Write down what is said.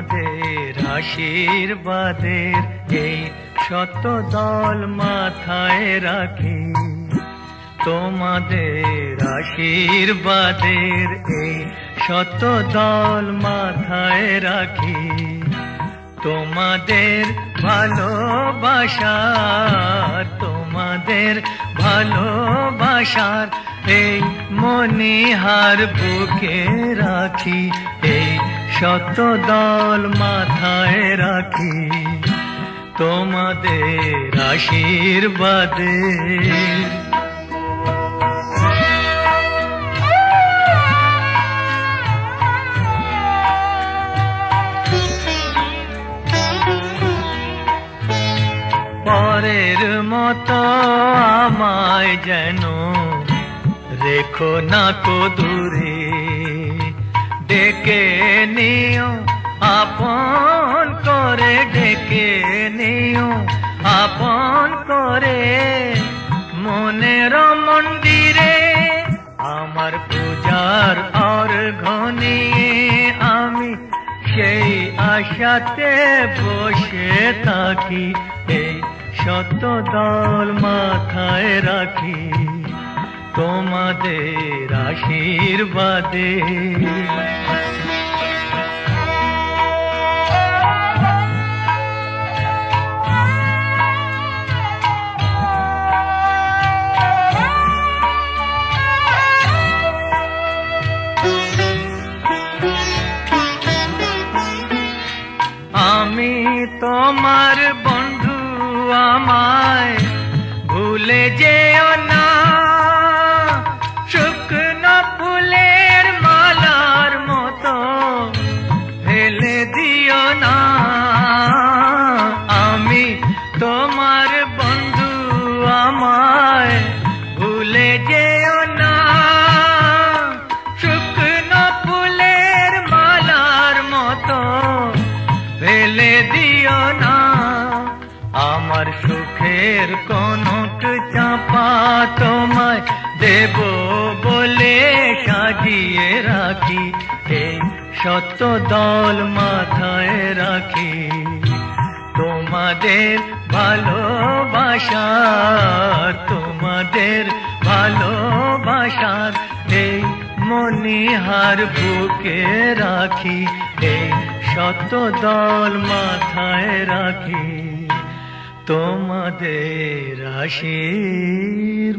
তোমাদের আশীর্বাদের এই শত দল মাথায় রাখি, তোমাদের আশীর্বাদের এই শত দল মাথায় রাখি। তোমাদের ভালোবাসার, তোমাদের ভালোবাসার এই মনিহার বুকে রাখি, এই শত দল মাথায় রাখি, তোমাদের আশীর্বাদে। পরের মতো আমায় যেন রেখো না কো দূরে, ডেকে নিও আপন করে, ডেকে নিও আপন করে মনের মন্দিরে। আমার পূজার অর্ঘ্য নিয়ে আমি সেই আশাতে বসে থাকি, এই শত দল মাথায় রাখি, তোমাদের আশীর্বাদে। আমি তোমার বন্ধু, আমায় ভুলে যেও না, শুকনো ফুলের মালার মতো ফেলে দিও না। আমি তোমার বন্ধু, আমায় ভুলে যেও না, শুকনো ফুলের মালার মতো ফেলে দিও না। আমার সুখের কনক চাপা তোমায় দেব বলে সাজিয়ে রাখি, এই শত দল মাথায় রাখি, তোমাদের ভালোবাসার, তোমাদের ভালোবাসার এই মনিহার বুকে রাখি, এই শত দল মাথায় রাখি, তোমাদের আশীর্বাদে।